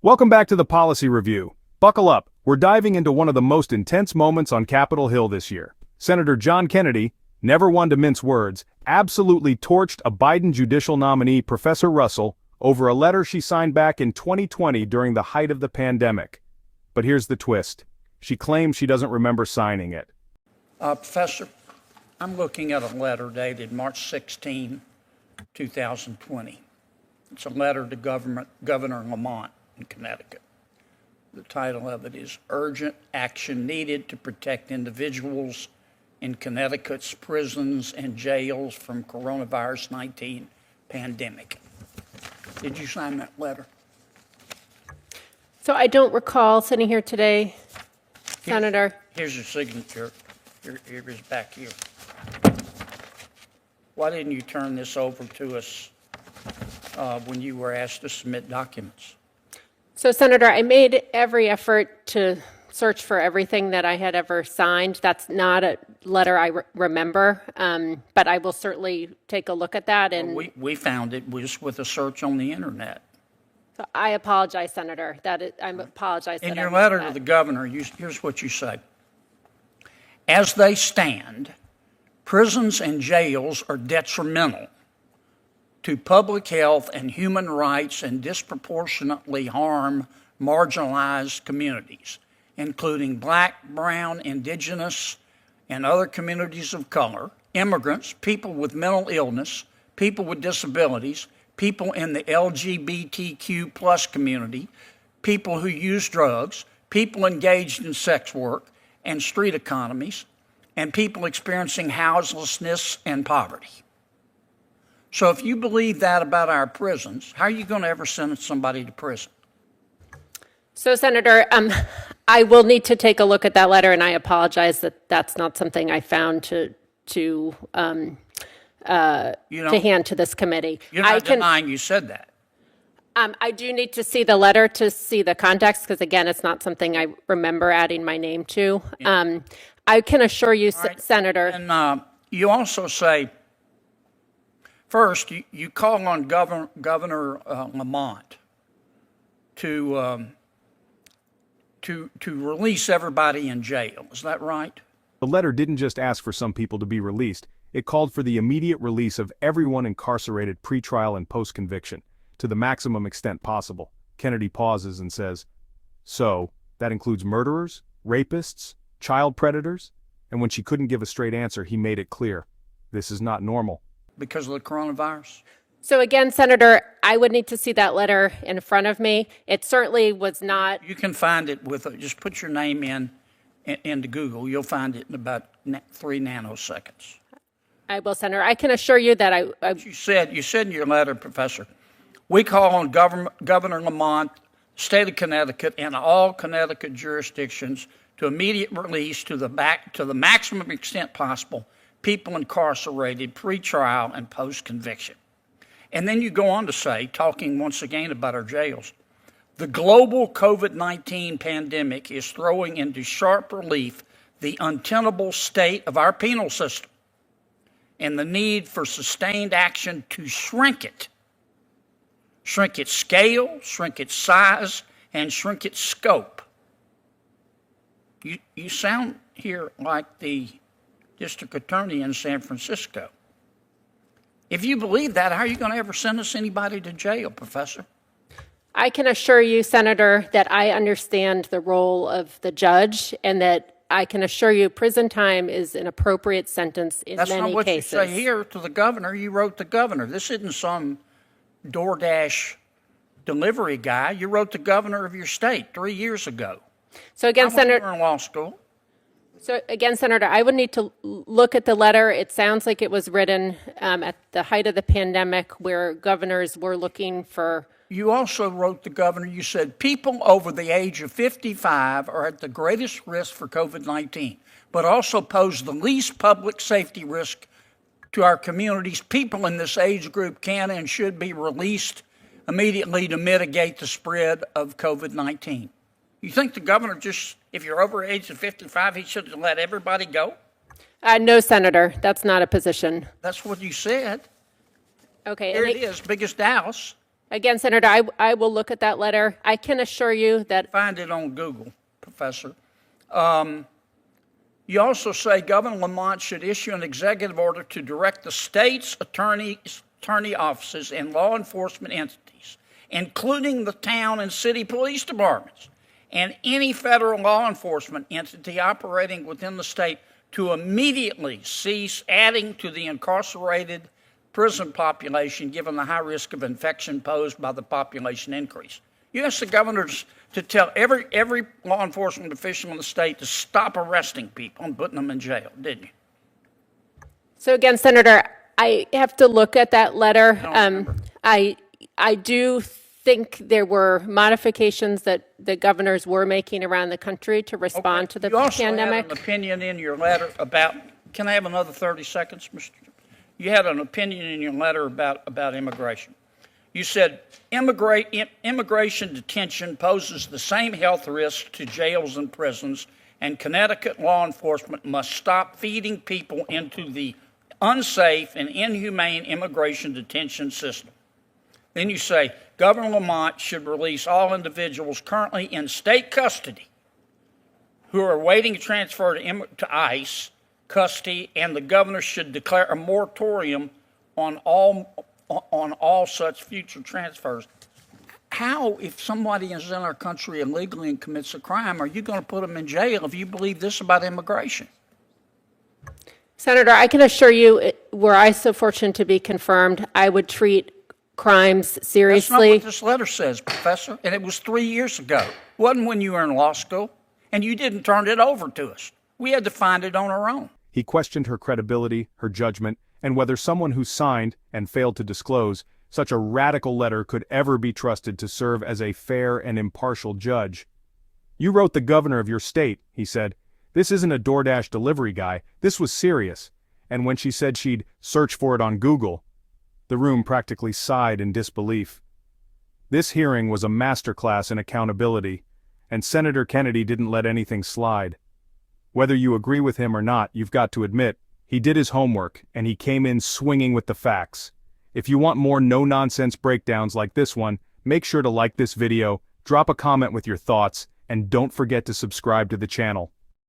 Welcome back to the Policy Review. Buckle up, we're diving into one of the most intense moments on Capitol Hill this year. Senator John Kennedy, never one to mince words, absolutely torched a Biden judicial nominee, Professor Russell, over a letter she signed back in 2020 during the height of the pandemic. But here's the twist. She claims she doesn't remember signing it. Professor, I'm looking at a letter dated March 16, 2020. It's a letter to Governor Lamont in Connecticut. The title of it is Urgent Action Needed to Protect Individuals in Connecticut's Prisons and Jails from Coronavirus 19 Pandemic. Did you sign that letter? So I don't recall sitting here today, Senator. Here's your signature. Here is back here. Why didn't you turn this over to us when you were asked to submit documents? So, Senator, I made every effort to search for everything that I had ever signed. That's not a letter I remember, but I will certainly take a look at that. And we found it was with a search on the internet. So I apologize, Senator. I apologize. In your letter to the governor, here's what you say. As they stand, prisons and jails are detrimental to public health and human rights and disproportionately harm marginalized communities, including Black, Brown, Indigenous, and other communities of color, immigrants, people with mental illness, people with disabilities, people in the LGBTQ plus community, people who use drugs, people engaged in sex work and street economies, and people experiencing houselessness and poverty. So if you believe that about our prisons, how are you going to ever sentence somebody to prison? So, Senator, I will need to take a look at that letter, and I apologize that that's not something I found to hand to this committee. You're not denying you said that. I do need to see the letter to see the context, because again, it's not something I remember adding my name to. Yeah. I can assure you, right. Senator. And you also say, first, you call on Governor Lamont to release everybody in jail. Is that right? The letter didn't just ask for some people to be released. It called for the immediate release of everyone incarcerated pre-trial and post-conviction, to the maximum extent possible. Kennedy pauses and says, so, that includes murderers, rapists, child predators? And when she couldn't give a straight answer, he made it clear, this is not normal. Because of the coronavirus? So again, Senator, I would need to see that letter in front of me. It certainly was not. You can find it just put your name into Google. You'll find it in about 3 nanoseconds. I will, Senator. I can assure you that You said in your letter, Professor, we call on Governor Lamont, state of Connecticut, and all Connecticut jurisdictions to immediate release to the maximum extent possible people incarcerated pre-trial and post-conviction. And then you go on to say, talking once again about our jails, the global COVID-19 pandemic is throwing into sharp relief the untenable state of our penal system and the need for sustained action to shrink its scale, shrink its size, and shrink its scope. You sound here like the district attorney in San Francisco. If you believe that, how are you going to ever sentence anybody to jail, Professor? I can assure you, Senator, that I understand the role of the judge, and that I can assure you prison time is an appropriate sentence in many cases. That's not what you say here to the governor. You wrote the governor. This isn't some DoorDash delivery guy. You wrote the governor of your state 3 years ago. So again, Senator, in law school. So again, Senator, I would need to look at the letter. It sounds like it was written at the height of the pandemic, where governors were looking for. You also wrote the governor, you said, people over the age of 55 are at the greatest risk for COVID-19, but also pose the least public safety risk to our communities. People in this age group can and should be released immediately to mitigate the spread of COVID-19. You think the governor just, if you're over the age of 55, he should let everybody go? No, Senator, that's not a position. That's what you said. Okay. Here it is, biggest Dallas. Again, Senator, I will look at that letter. I can assure you that. Find it on Google, Professor. You also say Governor Lamont should issue an executive order to direct the state's attorney offices and law enforcement entities, including the town and city police departments, and any federal law enforcement entity operating within the state to immediately cease adding to the incarcerated prison population given the high risk of infection posed by the population increase. You asked the governors to tell every law enforcement official in the state to stop arresting people and putting them in jail, didn't you? So again, Senator, I have to look at that letter. I do think there were modifications that the governors were making around the country to respond to the pandemic. You also had an opinion in your letter about, can I have another 30 seconds, Mr. You had an opinion in your letter about immigration. You said immigration detention poses the same health risks to jails and prisons, and Connecticut law enforcement must stop feeding people into the unsafe and inhumane immigration detention system. Then you say Governor Lamont should release all individuals currently in state custody who are awaiting transfer to ICE custody, and the governor should declare a moratorium on all such future transfers. How, if somebody is in our country illegally and commits a crime, are you going to put them in jail if you believe this about immigration? Senator, I can assure you, were I so fortunate to be confirmed, I would treat crimes seriously. That's not what this letter says, Professor, and it was 3 years ago. It wasn't when you were in law school, and you didn't turn it over to us. We had to find it on our own. He questioned her credibility, her judgment, and whether someone who signed, and failed to disclose, such a radical letter could ever be trusted to serve as a fair and impartial judge. "You wrote the governor of your state," he said. "This isn't a DoorDash delivery guy, this was serious." And when she said she'd search for it on Google, the room practically sighed in disbelief. This hearing was a masterclass in accountability, and Senator Kennedy didn't let anything slide. Whether you agree with him or not, you've got to admit, he did his homework, and he came in swinging with the facts. If you want more no-nonsense breakdowns like this one, make sure to like this video, drop a comment with your thoughts, and don't forget to subscribe to the channel.